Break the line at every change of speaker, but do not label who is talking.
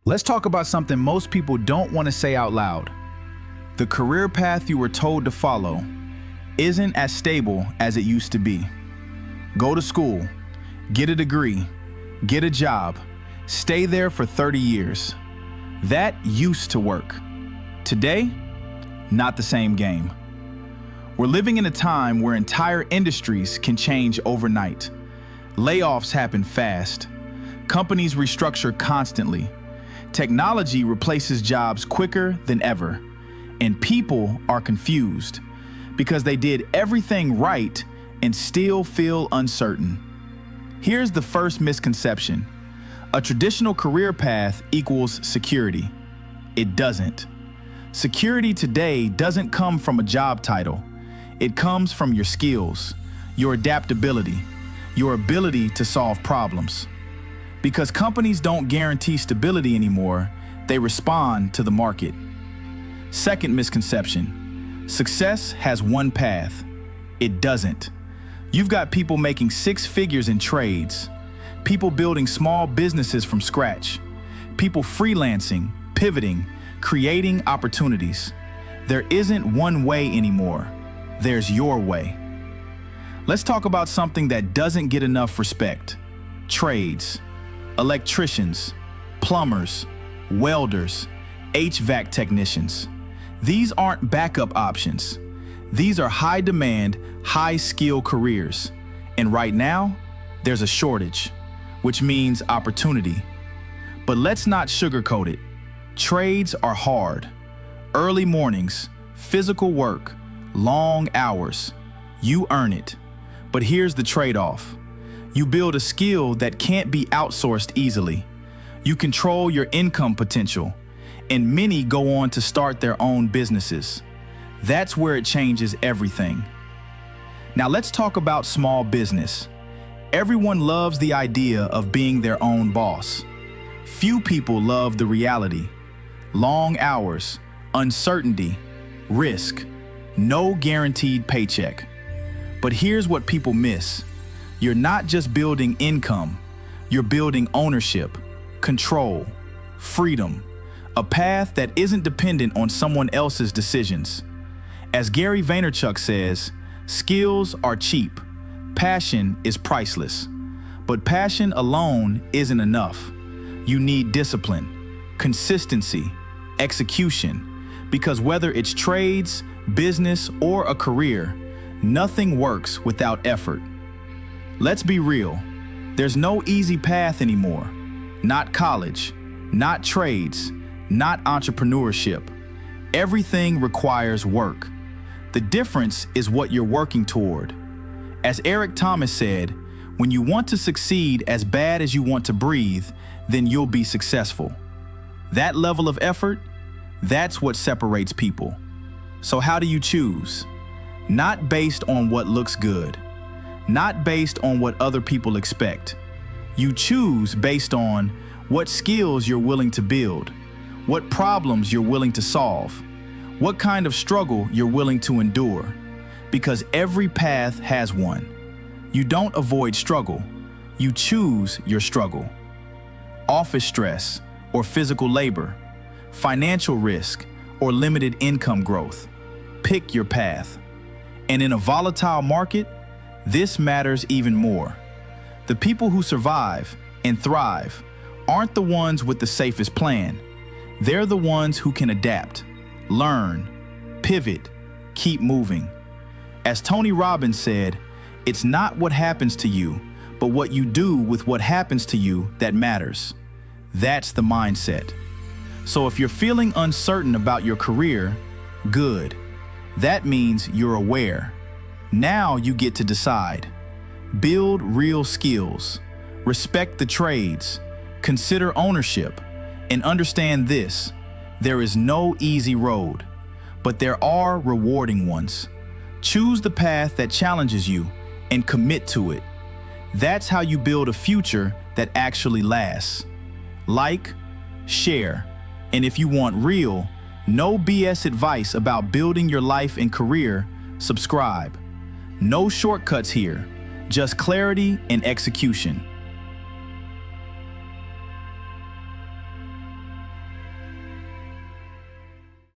Let's talk about something most people don't want to say out loud. The career path you were told to follow isn't as stable as it used to be. Go to school, get a degree, get a job, stay there for 30 years. That used to work. Today, not the same game. We're living in a time where entire industries can change overnight. Layoffs happen fast. Companies restructure constantly. Technology replaces jobs quicker than ever. And people are confused because they did everything right and still feel uncertain. Here's the first misconception. A traditional career path equals security. It doesn't. Security today doesn't come from a job title. It comes from your skills, your adaptability, your ability to solve problems. Because companies don't guarantee stability anymore, they respond to the market. Second misconception. Success has one path. It doesn't. You've got people making six figures in trades, people building small businesses from scratch, people freelancing, pivoting, creating opportunities. There isn't one way anymore. There's your way. Let's talk about something that doesn't get enough respect. Trades. Electricians, plumbers, welders, HVAC technicians. These aren't backup options. These are high-demand, high-skill careers. And right now, there's a shortage, which means opportunity. But let's not sugarcoat it. Trades are hard. Early mornings, physical work, long hours. You earn it. But here's the trade-off. You build a skill that can't be outsourced easily. You control your income potential, and many go on to start their own businesses. That's where it changes everything. Now let's talk about small business. Everyone loves the idea of being their own boss. Few people love the reality. Long hours, uncertainty, risk, no guaranteed paycheck. But here's what people miss. You're not just building income, you're building ownership, control, freedom, a path that isn't dependent on someone else's decisions. As Gary Vaynerchuk says, skills are cheap, passion is priceless. But passion alone isn't enough. You need discipline, consistency, execution, because whether it's trades, business, or a career, nothing works without effort. Let's be real. There's no easy path anymore. Not college, not trades, not entrepreneurship. Everything requires work. The difference is what you're working toward. As Eric Thomas said, when you want to succeed as bad as you want to breathe, then you'll be successful. That level of effort, that's what separates people. So how do you choose? Not based on what looks good. Not based on what other people expect. You choose based on what skills you're willing to build, what problems you're willing to solve, what kind of struggle you're willing to endure, because every path has one. You don't avoid struggle, you choose your struggle. Office stress or physical labor, financial risk or limited income growth. Pick your path. And in a volatile market, this matters even more. The people who survive and thrive aren't the ones with the safest plan. They're the ones who can adapt, learn, pivot, keep moving. As Tony Robbins said, it's not what happens to you, but what you do with what happens to you that matters. That's the mindset. So if you're feeling uncertain about your career, good. That means you're aware. Now you get to decide. Build real skills, respect the trades, consider ownership, and understand this: there is no easy road, but there are rewarding ones. Choose the path that challenges you and commit to it. That's how you build a future that actually lasts. Like, share, and if you want real, no BS advice about building your life and career, subscribe. No shortcuts here, just clarity and execution.